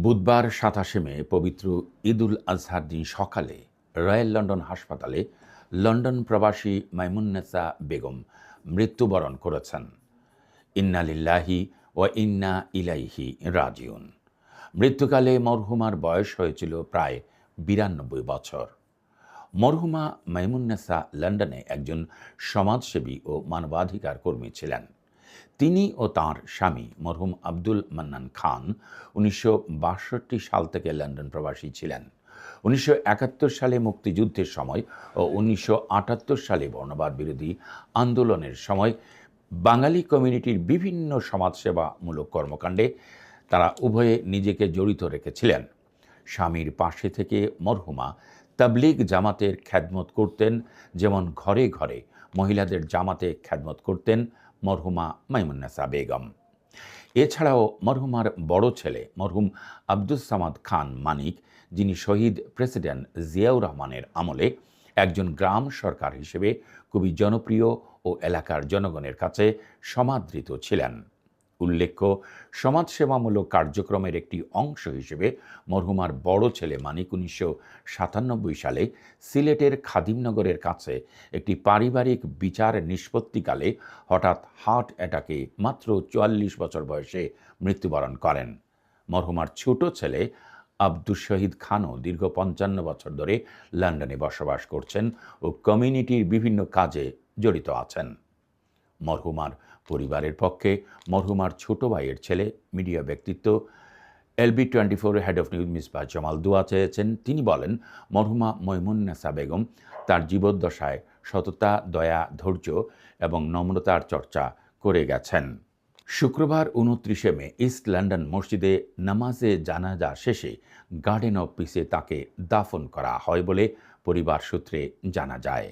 বুধবার ২৭ মে পবিত্র ঈদুল আজহার দিন সকালে রয়্যাল লন্ডন হাসপাতালে লন্ডন প্রবাসী মাইমুন্নেছা বেগম মৃত্যুবরণ করেছেন। ইন্না লিল্লাহি ওয়া ইন্না ইলাইহি রাজিউন। মৃত্যুকালে মরহুমার বয়স হয়েছিল প্রায় ৯২ বছর। মরহুমা মাইমুন্নেছা লন্ডনে একজন সমাজসেবী ও মানবাধিকার কর্মী ছিলেন। তিনি ও তাঁর স্বামী মরহুম আব্দুল মান্নান খান ১৯৬২ সাল থেকে লন্ডন প্রবাসী ছিলেন। ১৯৭১ সালে মুক্তিযুদ্ধের সময় ও ১৯৭৮ সালে বর্ণবাদ বিরোধী আন্দোলনের সময় বাঙালি কমিউনিটির বিভিন্ন সমাজসেবামূলক কর্মকাণ্ডে তারা উভয়ে নিজেকে জড়িত রেখেছিলেন। স্বামীর পাশে থেকে মরহুমা তাবলিগ জামাতের খ্যাদমত করতেন, যেমন ঘরে ঘরে মহিলাদের জামাতে খ্যাদমত করতেন মরহুমা মাইমুন্নেছা বেগম। এছাড়াও মরহুমার বড় ছেলে মরহুম আব্দুস সামাদ খান মানিক, যিনি শহীদ প্রেসিডেন্ট জিয়াউর রহমানের আমলে একজন গ্রাম সরকার হিসেবে খুবই জনপ্রিয় ও এলাকার জনগণের কাছে সমাদৃত ছিলেন। উল্লেখ্য, সমাজসেবামূলক কার্যক্রমের একটি অংশ হিসেবে মরহুমার বড় ছেলে মানিক ১৯৯৭ সালে সিলেটের খাদিমনগরের কাছে একটি পারিবারিক বিচার নিষ্পত্তিকালে হঠাৎ হার্ট অ্যাটাকে মাত্র ৪৪ বছর বয়সে মৃত্যুবরণ করেন। মরহুমার ছোট ছেলে আব্দুস শহীদ খানও দীর্ঘ ৫৫ বছর ধরে লন্ডনে বসবাস করছেন ও কমিউনিটির বিভিন্ন কাজে জড়িত আছেন। মরহুমার পরিবারের পক্ষে মরহুমার ছোট ভাইয়ের ছেলে মিডিয়া ব্যক্তিত্ব LB24 head of news Misbah Jamal দোয়া চেয়েছেন। তিনি বলেন, মরহুমা মাইমুন্নেছা বেগম তার জীবদ্দশায় সততা, দয়া, ধৈর্য এবং নম্রতার চর্চা করে গেছেন। শুক্রবার ২৯ মে ইস্ট লন্ডন মসজিদে নামাজে জানাজা শেষে গার্ডেন অফ পিসে তাকে দাফন করা হয় বলে পরিবার সূত্রে জানা যায়।